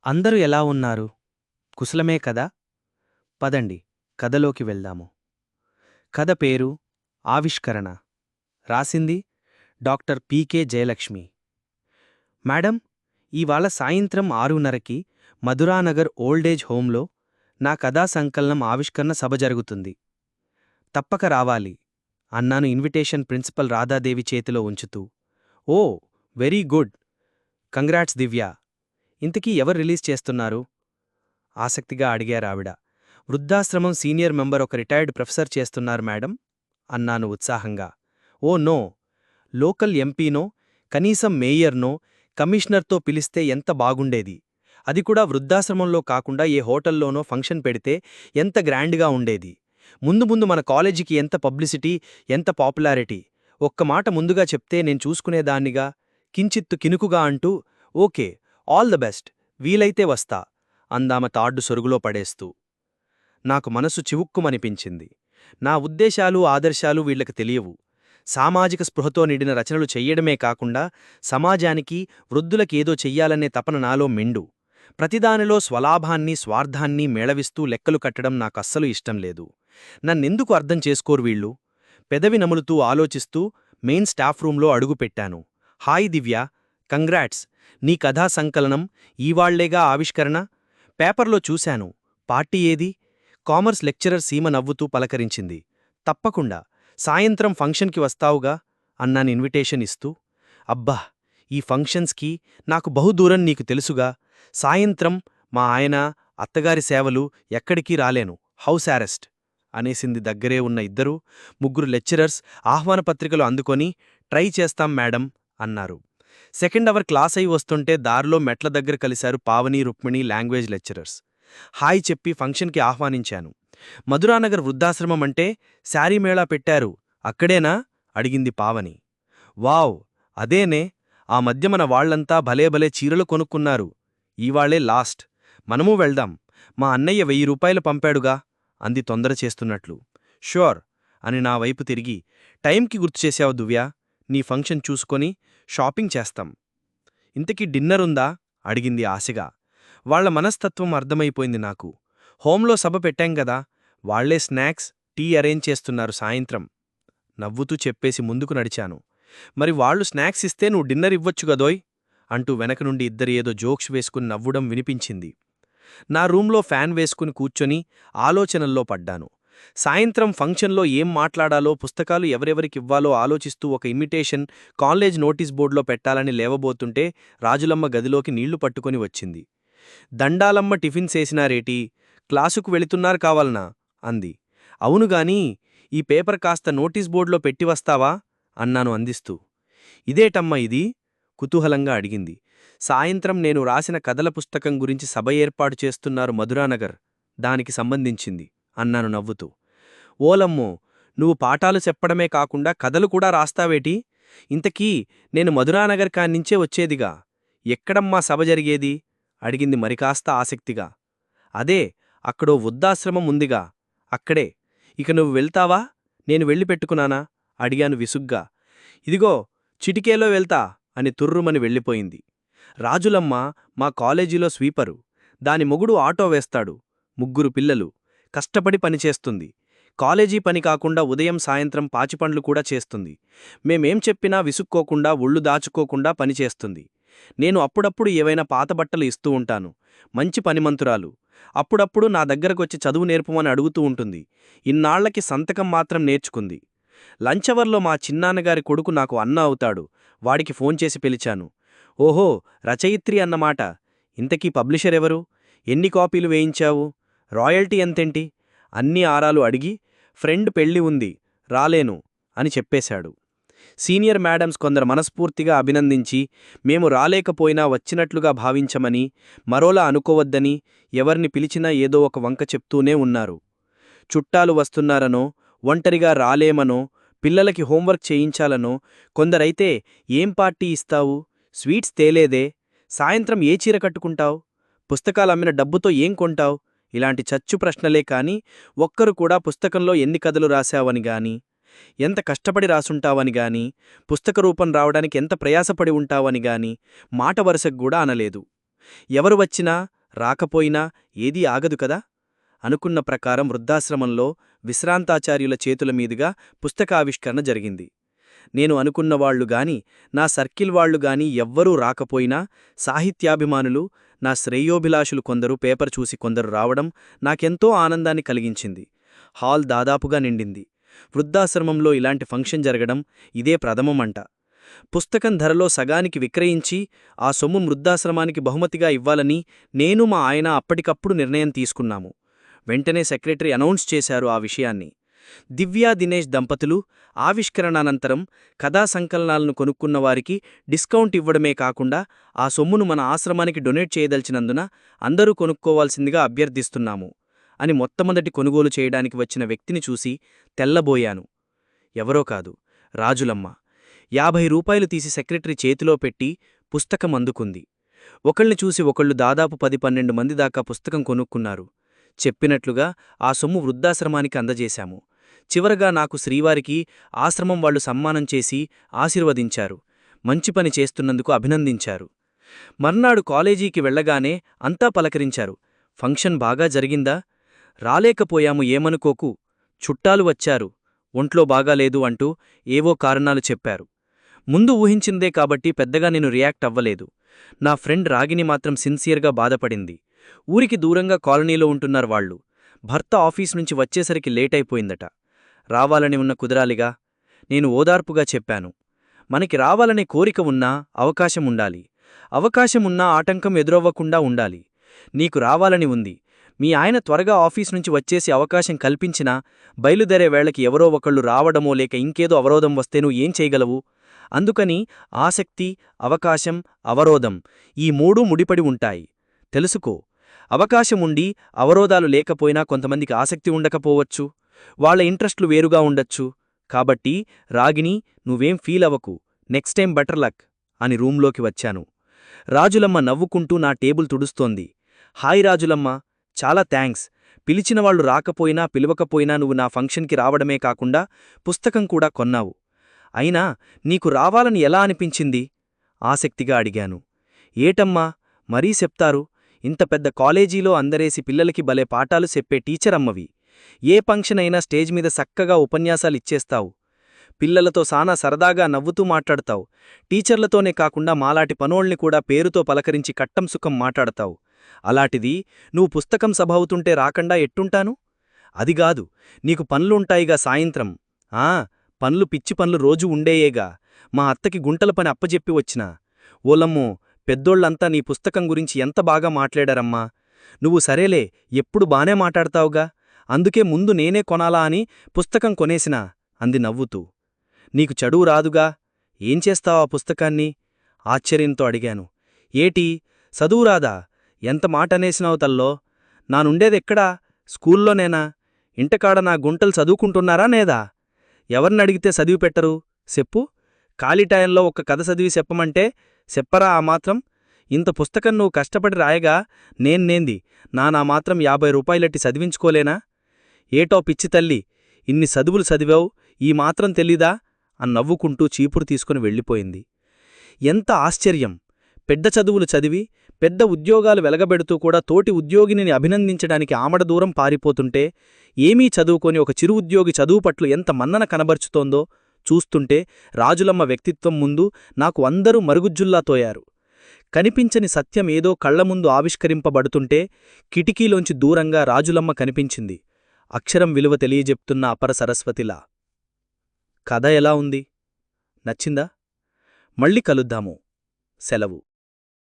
అందరూ ఎలా ఉన్నారు? కుశలమే కదా? పదండి కథలోకి వెళ్దాము. కథ పేరు ఆవిష్కరణ. రాసింది డాక్టర్ పీకే జయలక్ష్మి. మేడం, ఇవాళ సాయంత్రం 6:30కి మధురానగర్ ఓల్డేజ్ హోంలో నా కథా సంకలనం ఆవిష్కరణ సభ జరుగుతుంది. తప్పక రావాలి అన్నాను ఇన్విటేషన్ ప్రిన్సిపల్ రాధాదేవి చేతిలో ఉంచుతూ. ఓ, వెరీ గుడ్. కంగ్రాట్స్ దివ్యా. ఇంతకీ ఎవరు రిలీజ్ చేస్తున్నారు? ఆసక్తిగా అడిగారావిడ. వృద్ధాశ్రమం సీనియర్ మెంబర్ ఒక రిటైర్డ్ ప్రొఫెసర్ చేస్తున్నారు మేడం అన్నాను ఉత్సాహంగా. ఓ నో, లోకల్ ఎంపీనో, కనీసం మేయర్నో, కమిషనర్తో పిలిస్తే ఎంత బాగుండేది. అది కూడా వృద్ధాశ్రమంలో కాకుండా ఏ హోటల్లోనో ఫంక్షన్ పెడితే ఎంత గ్రాండ్గా ఉండేది. ముందు ముందు మన కాలేజీకి ఎంత పబ్లిసిటీ, ఎంత పాపులారిటీ. ఒక్క మాట ముందుగా చెప్తే నేను చూసుకునేదాన్నిగా. కించిత్తు కినుకుగా అంటూ, ఓకే, ఆల్ ద బెస్ట్, వీలైతే వస్తా అందామ తాడ్డు సొరుగులో పడేస్తూ. నాకు మనసు చివుక్కుమనిపించింది. నా ఉద్దేశాలు, ఆదర్శాలు వీళ్లకు తెలియవు. సామాజిక స్పృహతో నిండిన రచనలు చెయ్యడమే కాకుండా సమాజానికి, వృద్ధులకేదో చెయ్యాలనే తపన నాలో మెండు. ప్రతిదానిలో స్వలాభాన్ని, స్వార్థాన్ని మేళవిస్తూ లెక్కలు కట్టడం నాకస్సలు ఇష్టం లేదు. నన్నెందుకు అర్థం చేసుకోరు వీళ్ళు? పెదవి నములుతూ ఆలోచిస్తూ మెయిన్ స్టాఫ్ రూంలో అడుగుపెట్టాను. Hi Divya, congrats. నీ కథా సంకలనం ఈవాళ్లేగా ఆవిష్కరణ? పేపర్లో చూశాను. పార్టీ ఏది? కామర్స్ లెక్చరర్ సీమ నవ్వుతూ పలకరించింది. తప్పకుండా, సాయంత్రం ఫంక్షన్కి వస్తావుగా అన్నాను ఇన్విటేషన్ ఇస్తూ. అబ్బా, ఈ ఫంక్షన్స్కి నాకు బహుదూరం, నీకు తెలుసుగా. సాయంత్రం మా ఆయన, అత్తగారి సేవలు, ఎక్కడికీ రాలేను. హౌస్ అరెస్ట్ అనేసింది దగ్గరే ఉన్న ఇద్దరు. ముగ్గురు లెక్చరర్స్ ఆహ్వానపత్రికలు అందుకొని ట్రై చేస్తాం మేడం అన్నారు. సెకండ్ అవర్ క్లాస్ అయి వస్తుంటే దారిలో మెట్ల దగ్గర కలిశారు Pavani, Rukmini, language lecturers. Hi చెప్పి ఫంక్షన్కి ఆహ్వానించాను. మధురానగర్ వృద్ధాశ్రమం అంటే శారీ మేళా పెట్టారు, అక్కడేనా అడిగింది పావని. వావ్, అదేనే. ఆ మధ్య మన వాళ్లంతా భలే భలే చీరలు కొనుక్కున్నారు. ఈవాళ్లే లాస్ట్. మనమూ వెళ్దాం. మా అన్నయ్య 1000 రూపాయలు పంపాడుగా అంది తొందర చేస్తున్నట్లు. ష్యూర్ అని నా వైపు తిరిగి, టైంకి గుర్తుచేశావు దువ్యా. నీ ఫంక్షన్ చూసుకొని షాపింగ్ చేస్తాం. ఇంతకీ డిన్నరుందా అడిగింది ఆశగా. వాళ్ల మనస్తత్వం అర్థమైపోయింది నాకు. హోంలో సభ పెట్టాంగదా, వాళ్లే స్నాక్స్, టీ అరేంజ్ చేస్తున్నారు సాయంత్రం. నవ్వుతూ చెప్పేసి ముందుకు నడిచాను. మరి వాళ్లు స్నాక్స్ ఇస్తే నువ్వు డిన్నర్ ఇవ్వొచ్చుగదోయ్ అంటూ వెనక నుండి ఇద్దరు ఏదో జోక్స్ వేసుకుని నవ్వుడం వినిపించింది. నా రూంలో ఫ్యాన్ వేసుకుని కూర్చొని ఆలోచనల్లో పడ్డాను. సాయంత్రం ఫంక్షన్లో ఏం మాట్లాడాలో, పుస్తకాలు ఎవరెవరికివ్వాలో ఆలోచిస్తూ ఒక ఇన్విటేషన్ కాలేజ్ నోటీస్ బోర్డులో పెట్టాలని లేవబోతుంటే రాజులమ్మ గదిలోకి నీళ్లు పట్టుకొని వచ్చింది. దండాలమ్మ టిఫిన్ చేసినారేటీ, క్లాసుకు వెళుతున్నారు కావాలనా అంది. అవునుగాని ఈ పేపర్ కాస్త నోటీస్ బోర్డులో పెట్టివస్తావా అన్నాను అందిస్తూ. ఇదేటమ్మా ఇది కుతూహలంగా అడిగింది. సాయంత్రం నేను రాసిన కథల పుస్తకం గురించి సభ ఏర్పాటు చేస్తున్నారు మధురానగర్, దానికి సంబంధించింది అన్నాను నవ్వుతూ. ఓలమ్మో, నువ్వు పాఠాలు చెప్పడమే కాకుండా కథలు కూడా రాస్తావేటి? ఇంతకీ నేను మధురానగర్ కాన్నించే వచ్చేదిగా. ఎక్కడమ్మా సభ జరిగేది అడిగింది మరికాస్త ఆసక్తిగా. అదే, అక్కడో వృద్ధాశ్రమం ఉందిగా, అక్కడే. ఇక నువ్వు వెళ్తావా, నేను వెళ్ళి పెట్టుకున్నానా అడిగాను విసుగ్గా. ఇదిగో చిటికేలో వెళ్తా అని తుర్రుమని వెళ్ళిపోయింది. రాజులమ్మ మా కాలేజీలో స్వీపరు. దాని మొగుడు ఆటో వేస్తాడు. 3 పిల్లలు. కష్టపడి పనిచేస్తుంది. కాలేజీ పని కాకుండా ఉదయం సాయంత్రం పాచిపండ్లు కూడా చేస్తుంది. మేమేం చెప్పినా విసుక్కోకుండా, ఒళ్ళు దాచుకోకుండా పనిచేస్తుంది. నేను అప్పుడప్పుడు ఏవైనా పాతబట్టలు ఇస్తూ ఉంటాను. మంచి పనిమంతురాలు. అప్పుడప్పుడు నా దగ్గరకొచ్చి చదువు నేర్పమని అడుగుతూ ఉంటుంది. ఇన్నాళ్లకి సంతకం మాత్రం నేర్చుకుంది. లంచవర్లో మా చిన్నాన్నగారి కొడుకు నాకు అన్న అవుతాడు. వాడికి ఫోన్ చేసి పిలిచాను. ఓహో, రచయిత్రి అన్నమాట. ఇంతకీ పబ్లిషర్ ఎవరు? ఎన్ని కాపీలు వేయించావు? రాయల్టీ ఎంతేంటి? అన్ని ఆరాలు అడిగి, ఫ్రెండ్ పెళ్లి ఉంది, రాలేను అని చెప్పేశాడు. సీనియర్ మేడమ్స్ కొందరు మనస్ఫూర్తిగా అభినందించి, మేము రాలేకపోయినా వచ్చినట్లుగా భావించమని, మరోలా అనుకోవద్దని, ఎవర్ని పిలిచినా ఏదో ఒక వంక చెప్తూనే ఉన్నారు. చుట్టాలు వస్తున్నారనో, ఒంటరిగా రాలేమనో, పిల్లలకి హోంవర్క్ చేయించాలనో, కొందరైతే ఏం పార్టీ ఇస్తావు, స్వీట్స్ తేలేదే, సాయంత్రం ఏ చీర కట్టుకుంటావు, పుస్తకాలమ్మిన డబ్బుతో ఏం కొంటావు, ఇలాంటి చచ్చు ప్రశ్నలే కాని ఒక్కరు కూడా పుస్తకంలో ఎన్ని కథలు రాశావని గాని, ఎంత కష్టపడి రాసుంటావని గాని, పుస్తక రూపం రావడానికి ఎంత ప్రయాసపడి ఉంటావని గాని మాట వరుసకు కూడా అనలేదు. ఎవరు వచ్చినా రాకపోయినా ఏదీ ఆగదు కదా. అనుకున్న ప్రకారం వృద్ధాశ్రమంలో విశ్రాంతాచార్యుల చేతుల మీదుగా పుస్తకావిష్కరణ జరిగింది. నేను అనుకున్నవాళ్లు గాని నా సర్కిల్ వాళ్లు గాని ఎవ్వరూ రాకపోయినా సాహిత్యాభిమానులు, నా శ్రేయోభిలాషులు కొందరు పేపర్ చూసి కొందరు రావడం నాకెంతో ఆనందాన్ని కలిగించింది. హాల్ దాదాపుగా నిండింది. వృద్ధాశ్రమంలో ఇలాంటి ఫంక్షన్ జరగడం ఇదే ప్రథమమంట. పుస్తకం ధరలో సగానికి విక్రయించి ఆ సొమ్ము వృద్ధాశ్రమానికి బహుమతిగా ఇవ్వాలని నేను మా ఆయన అప్పటికప్పుడు నిర్ణయం తీసుకున్నాము. వెంటనే సెక్రటరీ అనౌన్స్ చేశారు ఆ విషయాన్ని. దివ్యా దినేష్ దంపతులు ఆవిష్కరణానంతరం కథా సంకలనాలను కొనుక్కున్నవారికి డిస్కౌంట్ ఇవ్వడమే కాకుండా ఆ సొమ్మును మన ఆశ్రమానికి డొనేట్ చేయదలిచినందున అందరూ కొనుక్కోవాల్సిందిగా అభ్యర్థిస్తున్నాము అని మొట్టమొదటి కొనుగోలు చేయడానికి వచ్చిన వ్యక్తిని చూసి తెల్లబోయాను. ఎవరో కాదు, రాజులమ్మ. 50 రూపాయలు తీసి సెక్రటరీ చేతిలో పెట్టి పుస్తకం అందుకుంది. ఒకళ్ళని చూసి ఒకళ్ళు దాదాపు 10-12 మంది దాకా పుస్తకం కొనుక్కున్నారు. చెప్పినట్లుగా ఆ సొమ్ము వృద్ధాశ్రమానికి అందజేశాము. చివరగా నాకు శ్రీవారికి ఆశ్రమం వాళ్లు సమ్మానం చేసి ఆశీర్వదించారు. మంచి పని చేస్తున్నందుకు అభినందించారు. మర్నాడు కాలేజీకి వెళ్లగానే అంతా పలకరించారు. ఫంక్షన్ బాగా జరిగిందా? రాలేకపోయాము ఏమనుకోకు, చుట్టాలు వచ్చారు, ఒంట్లో బాగాలేదు అంటూ ఏవో కారణాలు చెప్పారు. ముందు ఊహించిందే కాబట్టి పెద్దగా నేను రియాక్ట్ అవ్వలేదు. నా ఫ్రెండ్ రాగిని మాత్రం సిన్సియర్గా బాధపడింది. ఊరికి దూరంగా కాలనీలో ఉంటున్నారు వాళ్ళు. భర్త ఆఫీస్ నుంచి వచ్చేసరికి లేటైపోయిందట. రావాలని ఉన్న కుదరాలిగా. నేను ఓదార్పుగా చెప్పాను, మనకి రావాలనే కోరిక ఉన్నా అవకాశముండాలి. అవకాశమున్నా ఆటంకం ఎదురవ్వకుండా ఉండాలి. నీకు రావాలని ఉంది. మీ ఆయన త్వరగా ఆఫీస్ నుంచి వచ్చేసి అవకాశం కల్పించినా బయలుదేరే వేళకి ఎవరో ఒకళ్ళు రావడమో లేక ఇంకేదో అవరోధం వస్తేనూ ఏం చేయగలవు? అందుకని ఆసక్తి, అవకాశం, అవరోధం ఈ మూడూ ముడిపడి ఉంటాయి. తెలుసుకో. అవకాశముండి అవరోధాలు లేకపోయినా కొంతమందికి ఆసక్తి ఉండకపోవచ్చు. వాళ్ల ఇంట్రెస్ట్లు వేరుగా ఉండొచ్చు. కాబట్టి రాగిని, నువ్వేం ఫీల్ అవ్వకు, నెక్స్ట్ టైం బెటర్ లక్ అని రూంలోకి వచ్చాను. రాజులమ్మ నవ్వుకుంటూ నా టేబుల్ తుడుస్తోంది. హాయ్ రాజులమ్మ, చాలా థ్యాంక్స్. పిలిచినవాళ్లు రాకపోయినా పిలవకపోయినా నువ్వు నా ఫంక్షన్కి రావడమే కాకుండా పుస్తకం కూడా కొన్నావు. అయినా నీకు రావాలని ఎలా అనిపించింది? ఆసక్తిగా అడిగాను. ఏటమ్మా మరీ చెప్తారు, ఇంత పెద్ద కాలేజీలో అందరేసి పిల్లలకి భలే పాఠాలు చెప్పే టీచరమ్మవి. ఏ ఫంక్షన్ అయినా స్టేజ్ మీద చక్కగా ఉపన్యాసాలిచ్చేస్తావు. పిల్లలతో సానా సరదాగా నవ్వుతూ మాట్లాడతావు. టీచర్లతోనే కాకుండా మాలాటి పనోళ్ని కూడా పేరుతో పలకరించి కట్టం సుఖం మాట్లాడతావు. అలాంటిది నువ్వు పుస్తకం సభ అవుతుంటే రాకుండా ఎట్టుంటాను? అదిగాదు, నీకు పనులుంటాయిగా సాయంత్రం. పనులు పిచ్చి పనులు రోజూ ఉండేయేగా. మా అత్తకి గుంటల పని అప్పజెప్పి వచ్చినా. ఓలమ్మో, పెద్దోళ్లంతా నీ పుస్తకం గురించి ఎంత బాగా మాట్లాడారమ్మా. నువ్వు సరేలే, ఎప్పుడు బానే మాట్లాడతావుగా, అందుకే ముందు నేనే కొనాలా అని పుస్తకం కొనేసినా అంది నవ్వుతూ. నీకు చదువు రాదుగా, ఏం చేస్తావా పుస్తకాన్ని? ఆశ్చర్యంతో అడిగాను. ఏటీ, చదువురాదా? ఎంత మాటనేసినావు తల్లో. నానుండేదెక్కడా? స్కూల్లోనేనా? ఇంటకాడ నా గుంటలు చదువుకుంటున్నారా నేదా? ఎవరినడిగితే చదివి పెట్టరు చెప్పు. ఖాళీ టైంలో ఒక్క కథ చదివి చెప్పమంటే చెప్పరా ఆ మాత్రం? ఇంత పుస్తకం నువ్వు కష్టపడి రాయగా నేన్నేంది నా మాత్రం 50 రూపాయలెట్టి చదివించుకోలేనా? ఏటో పిచ్చి తల్లి, ఇన్ని చదువులు చదివావు, ఈ మాత్రం తెలీదా అని నవ్వుకుంటూ చీపురు తీసుకుని వెళ్ళిపోయింది. ఎంత ఆశ్చర్యం! పెద్ద చదువులు చదివి పెద్ద ఉద్యోగాలు వెలగబెడుతూ కూడా తోటి ఉద్యోగిని అభినందించడానికి ఆమడ దూరం పారిపోతుంటే, ఏమీ చదువుకొని ఒక చిరు ఉద్యోగి చదువు పట్ల ఎంత మన్నన కనబరుచుతోందో చూస్తుంటే రాజులమ్మ వ్యక్తిత్వం ముందు నాకు అందరూ మరుగుజ్జుల్లా తోయారు. కనిపించని సత్యమేదో కళ్లముందు ఆవిష్కరింపబడుతుంటే కిటికీలోంచి దూరంగా రాజులమ్మ కనిపించింది, అక్షరం విలువ తెలియజెప్తున్న అపర సరస్వతిలా. కథ ఎలా ఉంది? నచ్చిందా? మళ్ళీ కలుద్దాము. సెలవు.